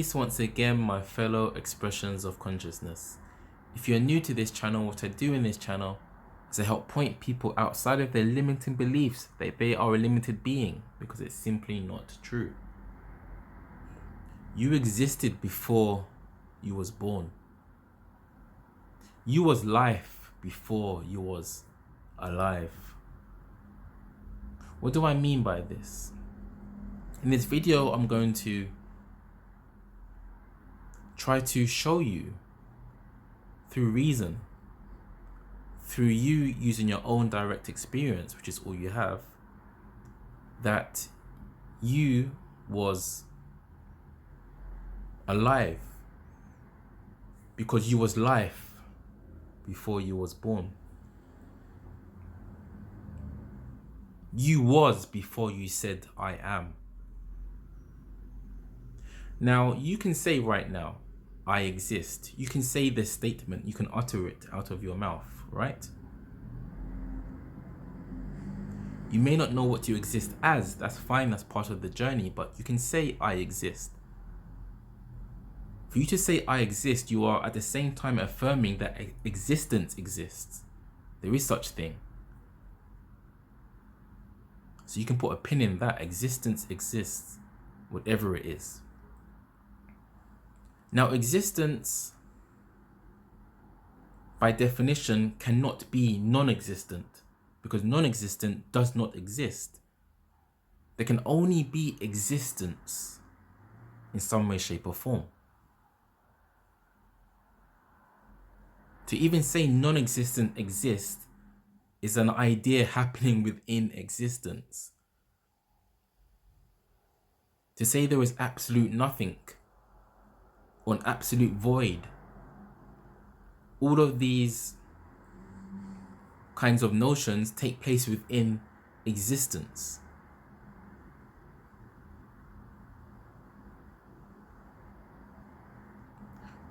Peace once again, my fellow expressions of consciousness. If you're new to this channel, what I do in this channel is to help point people outside of their limiting beliefs that they are a limited being, because it's simply not true. You existed before you was born. You was life before you was alive. What do I mean by this? In this video, I'm going to try to show you through reason, through you using your own direct experience, which is all you have, that you was alive because you was life before you was born. You was before you said I am. Now you can say right now, I exist. You can say this statement, you can utter it out of your mouth, right? You may not know what you exist as, that's fine, that's part of the journey, but you can say I exist. For you to say I exist, you are at the same time affirming that existence exists. There is such thing. So you can put a pin in that. Existence exists, whatever it is. Now, existence, by definition, cannot be non-existent, because non-existent does not exist. There can only be existence in some way, shape, or form. To even say non-existent exists is an idea happening within existence. To say there is absolute nothing, or an absolute void, all of these kinds of notions take place within existence.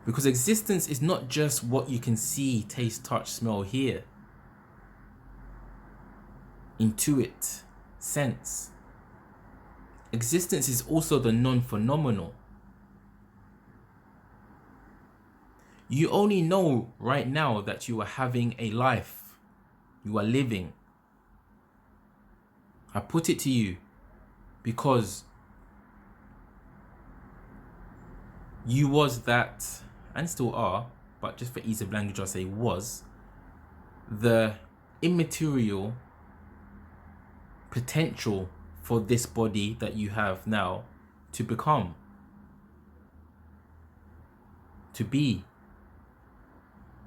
Because existence is not just what you can see, taste, touch, smell, hear, intuit, sense. Existence is also the non-phenomenal. You only know right now that you are having a life. You are living. I put it to you because you was that, and still are, but just for ease of language I'll say was, the immaterial potential for this body that you have now to become, to be,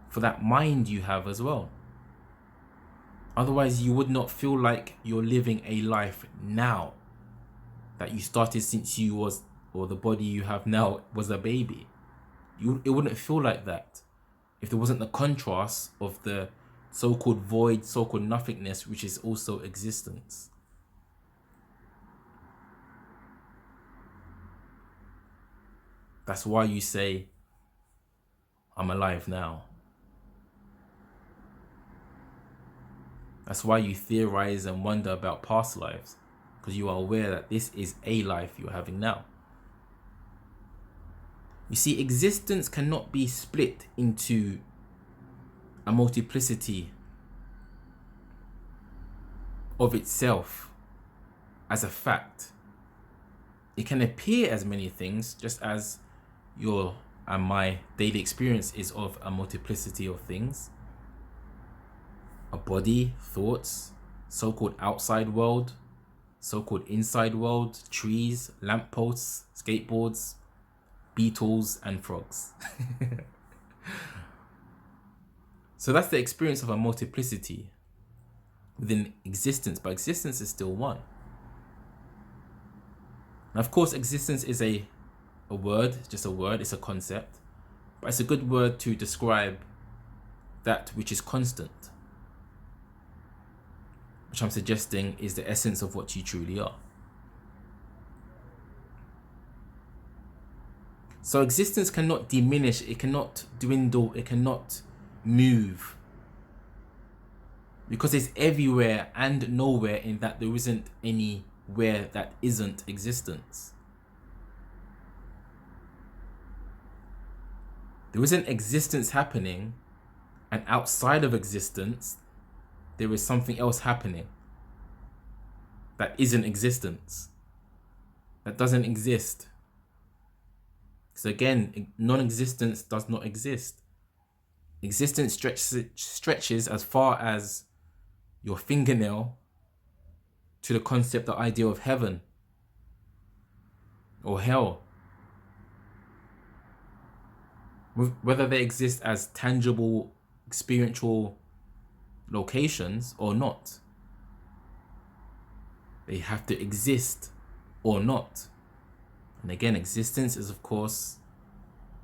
for that mind you have as well. Otherwise you would not feel like you're living a life now that you started since you was, or the body you have now was a baby. It wouldn't feel like that if there wasn't the contrast of the so-called void, so-called nothingness, which is also existence. That's why you say, I'm alive now. That's why you theorize and wonder about past lives, because you are aware that this is a life you're having now. You see, existence cannot be split into a multiplicity of itself as a fact. It can appear as many things, just as your and my daily experience is of a multiplicity of things. A body, thoughts, so-called outside world, so-called inside world, trees, lampposts, skateboards, beetles, and frogs. So that's the experience of a multiplicity within existence, but existence is still one. Now, of course, existence is a word, just a word, it's a concept, but it's a good word to describe that which is constant, which I'm suggesting is the essence of what you truly are. So existence cannot diminish, it cannot dwindle, it cannot move, because it's everywhere and nowhere, in that there isn't anywhere that isn't existence. There isn't existence happening, and outside of existence, there is something else happening that isn't existence, that doesn't exist. So again, non-existence does not exist. Existence stretches as far as your fingernail to the concept, the idea of heaven or hell. Whether they exist as tangible, experiential locations or not, they have to exist or not. And again, existence is, of course,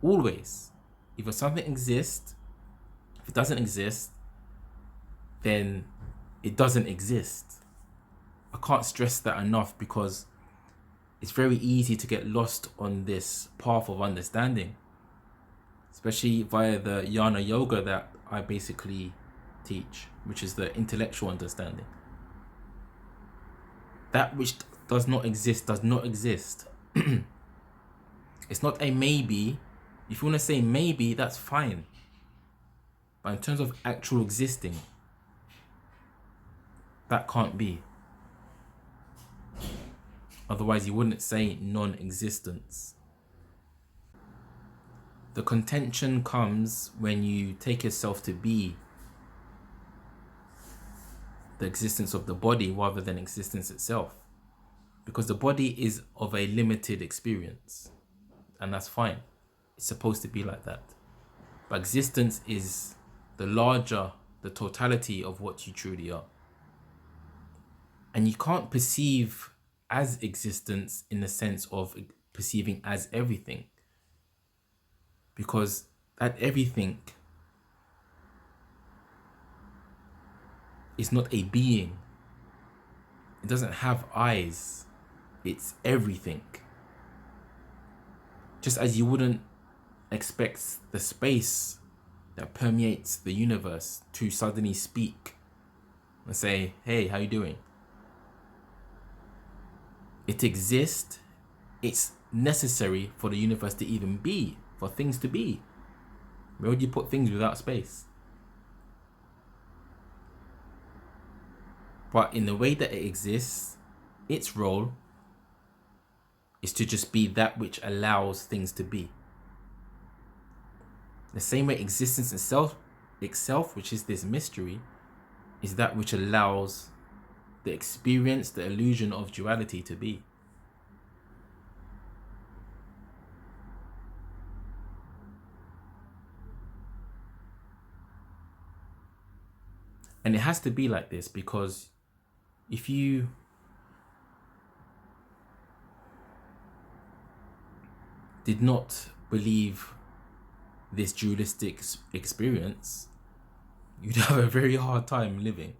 always. If something exists, if it doesn't exist, then it doesn't exist. I can't stress that enough, because it's very easy to get lost on this path of understanding, especially via the jnana yoga that I basically teach, which is the intellectual understanding. That which does not exist does not exist. It's not a maybe. If you want to say maybe, that's fine. But in terms of actual existing, that can't be. Otherwise, you wouldn't say non-existence. The contention comes when you take yourself to be the existence of the body rather than existence itself. Because the body is of a limited experience, and that's fine. It's supposed to be like that. But existence is the larger, the totality of what you truly are. And you can't perceive as existence in the sense of perceiving as everything, because that everything is not a being. It doesn't have eyes. It's everything. Just as you wouldn't expect the space that permeates the universe to suddenly speak and say, hey, how you doing? It exists. It's necessary for the universe to even be, for things to be. Where would you put things without space? But in the way that it exists, its role is to just be that which allows things to be. The same way existence itself, which is this mystery, is that which allows the experience, the illusion of duality to be. And it has to be like this, because if you did not believe this dualistic experience, you'd have a very hard time living.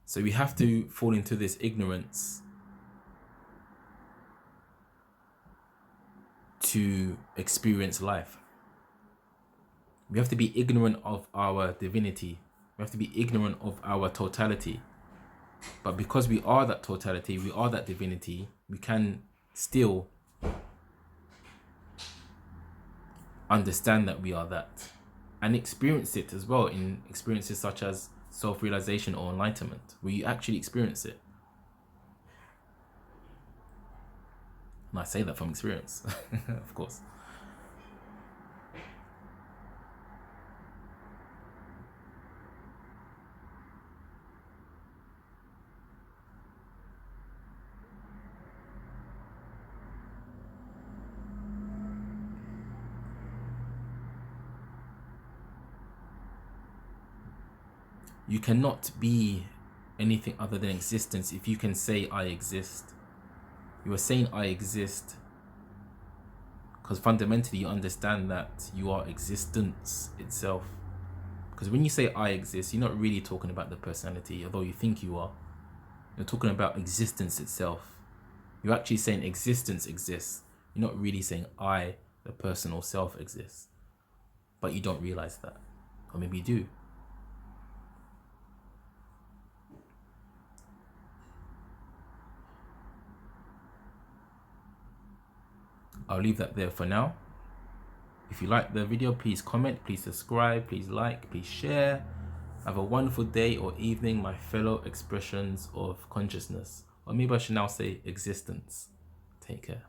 So we have to fall into this ignorance to experience life. We have to be ignorant of our divinity. We have to be ignorant of our totality. But because we are that totality, we are that divinity, we can still understand that we are that and experience it as well, in experiences such as self-realization or enlightenment, where you actually experience it. And I say that from experience, of course. You cannot be anything other than existence if you can say I exist. You are saying I exist because fundamentally you understand that you are existence itself. Because when you say I exist, you're not really talking about the personality, although you think you are. You're talking about existence itself. You're actually saying existence exists. You're not really saying I, the person or self, exists. But you don't realize that. Or maybe you do. I'll leave that there for now. If you like the video, please comment, please subscribe, please like, please share. Have a wonderful day or evening, my fellow expressions of consciousness. Or maybe I should now say existence. Take care.